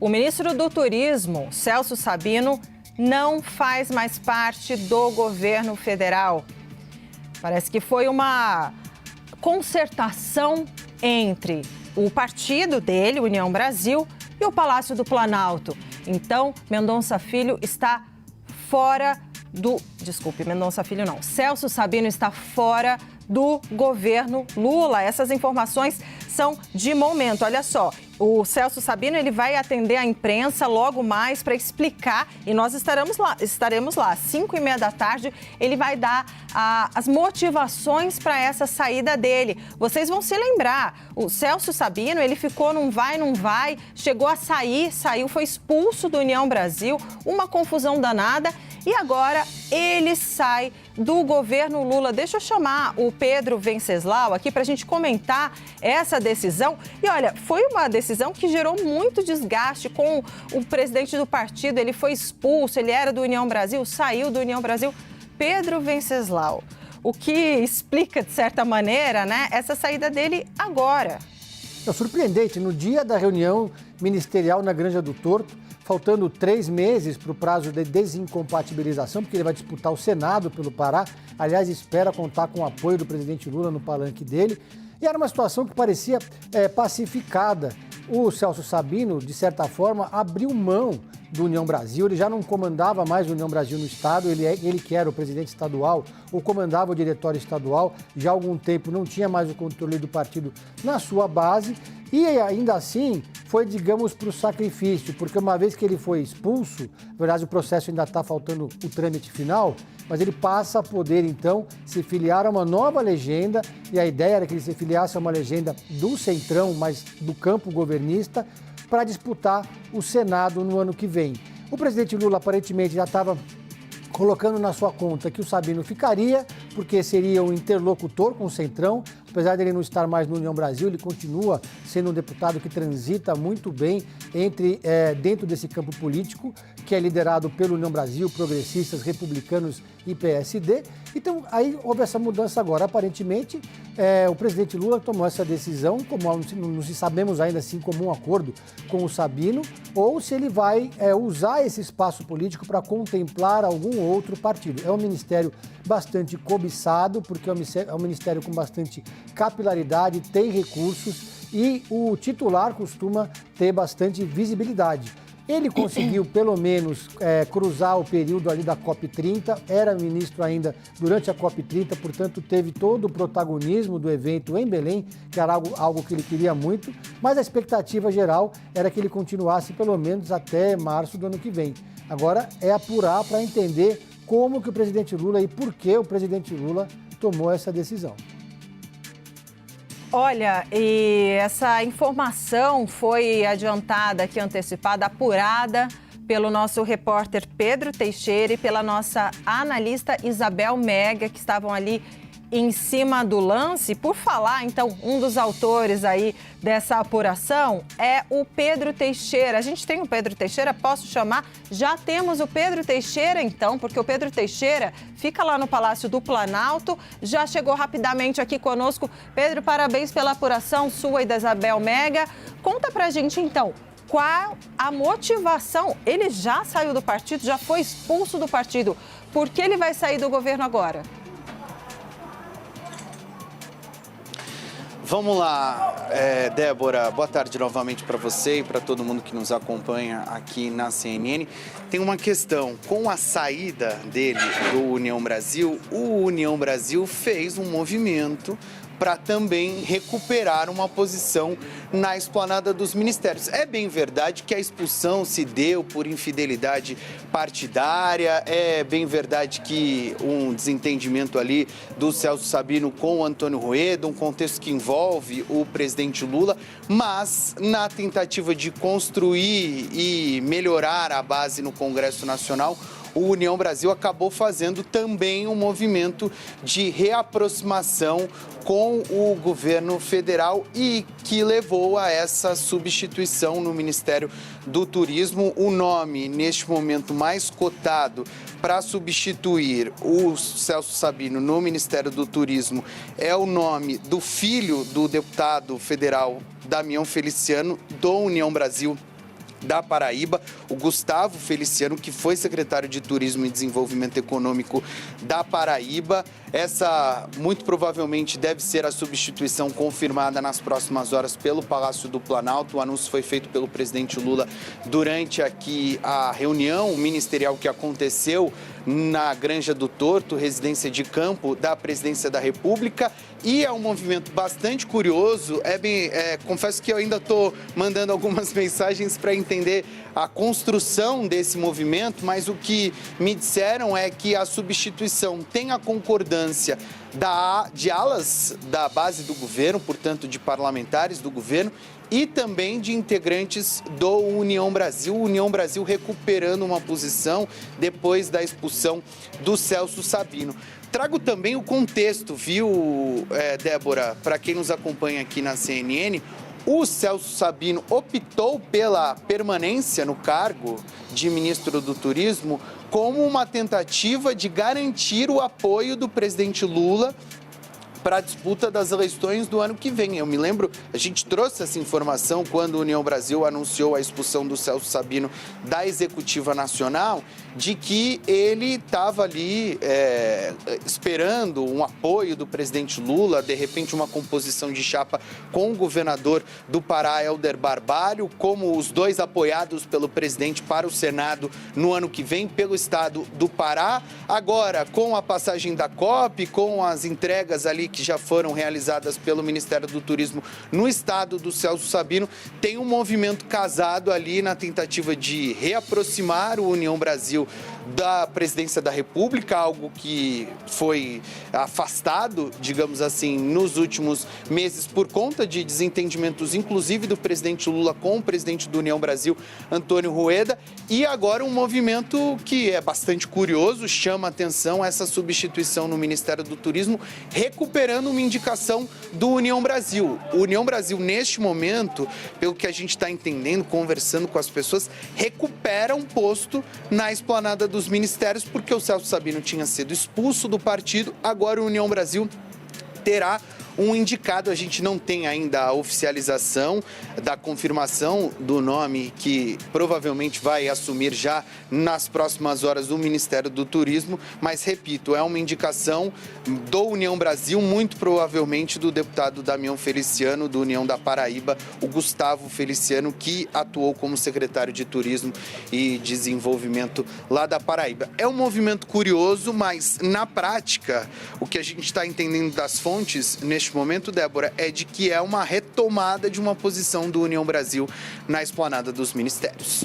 O ministro do Turismo, Celso Sabino, não faz mais parte do governo federal. Parece que foi uma concertação entre o partido dele, União Brasil, e o Palácio do Planalto. Então, Mendonça Filho está fora do... Desculpe, Mendonça Filho não. Celso Sabino está fora do governo Lula. Essas informações são de momento. Olha só, o Celso Sabino ele vai atender a imprensa logo mais para explicar, e nós estaremos lá, às 5h30 da tarde, ele vai dar as motivações para essa saída dele. Vocês vão se lembrar, o Celso Sabino, ele ficou não vai, chegou a saiu, foi expulso do União Brasil, uma confusão danada, e agora ele sai do governo Lula. Deixa eu chamar o Pedro Venceslau aqui para a gente comentar essa decisão. E olha, foi uma decisão que gerou muito desgaste com o presidente do partido. Ele foi expulso, ele era do União Brasil, saiu do União Brasil. Pedro Venceslau, o que explica, de certa maneira, né, essa saída dele agora. É surpreendente, no dia da reunião ministerial na Granja do Torto, faltando 3 meses para o prazo de desincompatibilização, porque ele vai disputar o Senado pelo Pará. Aliás, espera contar com o apoio do presidente Lula no palanque dele. E era uma situação que parecia pacificada. O Celso Sabino, de certa forma, abriu mão do União Brasil. Ele já não comandava mais o União Brasil no Estado. Ele que era o presidente estadual, ou comandava o diretório estadual. Já há algum tempo não tinha mais o controle do partido na sua base. E ainda assim, foi, digamos, para o sacrifício, porque uma vez que ele foi expulso, na verdade o processo ainda está faltando o trâmite final, mas ele passa a poder, então, se filiar a uma nova legenda, e a ideia era que ele se filiasse a uma legenda do Centrão, mas do campo governista, para disputar o Senado no ano que vem. O presidente Lula, aparentemente, já estava colocando na sua conta que o Sabino ficaria, porque seria um interlocutor com o Centrão. Apesar dele não estar mais no União Brasil, ele continua sendo um deputado que transita muito bem dentro desse campo político, que é liderado pelo União Brasil, progressistas, republicanos e PSD. Então, aí houve essa mudança agora. Aparentemente, o presidente Lula tomou essa decisão, como não se sabemos ainda assim como um acordo com o Sabino, ou se ele vai usar esse espaço político para contemplar algum outro partido. É um ministério bastante cobiçado, porque é um ministério com bastante capilaridade, tem recursos e o titular costuma ter bastante visibilidade. Ele conseguiu, pelo menos, cruzar o período ali da COP30, era ministro ainda durante a COP30, portanto, teve todo o protagonismo do evento em Belém, que era algo que ele queria muito, mas a expectativa geral era que ele continuasse pelo menos até março do ano que vem. Agora é apurar para entender como que o presidente Lula e por que o presidente Lula tomou essa decisão. Olha, e essa informação foi adiantada aqui, antecipada, apurada pelo nosso repórter Pedro Teixeira e pela nossa analista Isabel Mega, que estavam ali em cima do lance. Por falar, então, um dos autores aí dessa apuração é o Pedro Teixeira. A gente tem o Pedro Teixeira, posso chamar? Já temos o Pedro Teixeira, então, porque o Pedro Teixeira fica lá no Palácio do Planalto, já chegou rapidamente aqui conosco. Pedro, parabéns pela apuração sua e da Isabel Mega. Conta pra gente, então, qual a motivação? Ele já saiu do partido, já foi expulso do partido. Por que ele vai sair do governo agora? Vamos lá, Débora, boa tarde novamente para você e para todo mundo que nos acompanha aqui na CNN. Tem uma questão, com a saída dele do União Brasil, o União Brasil fez um movimento para também recuperar uma posição na esplanada dos ministérios. É bem verdade que a expulsão se deu por infidelidade partidária, é bem verdade que um desentendimento ali do Celso Sabino com o Antônio Rueda, um contexto que envolve o presidente Lula, mas na tentativa de construir e melhorar a base no Congresso Nacional, o União Brasil acabou fazendo também um movimento de reaproximação com o governo federal e que levou a essa substituição no Ministério do Turismo. O nome, neste momento, mais cotado para substituir o Celso Sabino no Ministério do Turismo é o nome do filho do deputado federal Damião Feliciano, do União Brasil, da Paraíba, o Gustavo Feliciano, que foi secretário de Turismo e Desenvolvimento Econômico da Paraíba. Essa, muito provavelmente, deve ser a substituição confirmada nas próximas horas pelo Palácio do Planalto. O anúncio foi feito pelo presidente Lula durante aqui a reunião ministerial que aconteceu na Granja do Torto, residência de campo da Presidência da República. E é um movimento bastante curioso. Confesso que eu ainda estou mandando algumas mensagens para entender a construção desse movimento, mas o que me disseram é que a substituição tem a concordância de alas da base do governo, portanto de parlamentares do governo, e também de integrantes do União Brasil. O União Brasil recuperando uma posição depois da expulsão do Celso Sabino. Trago também o contexto, viu, Débora, para quem nos acompanha aqui na CNN. O Celso Sabino optou pela permanência no cargo de ministro do Turismo como uma tentativa de garantir o apoio do presidente Lula para a disputa das eleições do ano que vem. Eu me lembro, a gente trouxe essa informação quando a União Brasil anunciou a expulsão do Celso Sabino da Executiva Nacional, de que ele estava ali esperando um apoio do presidente Lula, de repente uma composição de chapa com o governador do Pará, Helder Barbalho, como os dois apoiados pelo presidente para o Senado no ano que vem, pelo estado do Pará. Agora, com a passagem da COP, com as entregas ali que já foram realizadas pelo Ministério do Turismo no estado do Celso Sabino, tem um movimento casado ali na tentativa de reaproximar o União Brasil da Presidência da República, algo que foi afastado, digamos assim, nos últimos meses por conta de desentendimentos, inclusive do presidente Lula com o presidente do União Brasil, Antônio Rueda, e agora um movimento que é bastante curioso, chama a atenção, essa substituição no Ministério do Turismo, recuperando uma indicação do União Brasil. O União Brasil, neste momento, pelo que a gente está entendendo, conversando com as pessoas, recupera um posto na esplanada dos ministérios, porque o Celso Sabino tinha sido expulso do partido, agora o União Brasil terá um indicado. A gente não tem ainda a oficialização da confirmação do nome que provavelmente vai assumir já nas próximas horas o Ministério do Turismo, mas repito, é uma indicação do União Brasil, muito provavelmente do deputado Damião Feliciano, do União da Paraíba, o Gustavo Feliciano, que atuou como secretário de Turismo e Desenvolvimento lá da Paraíba. É um movimento curioso, mas na prática, o que a gente está entendendo das fontes neste momento, Débora, é de que é uma retomada de uma posição do União Brasil na esplanada dos ministérios.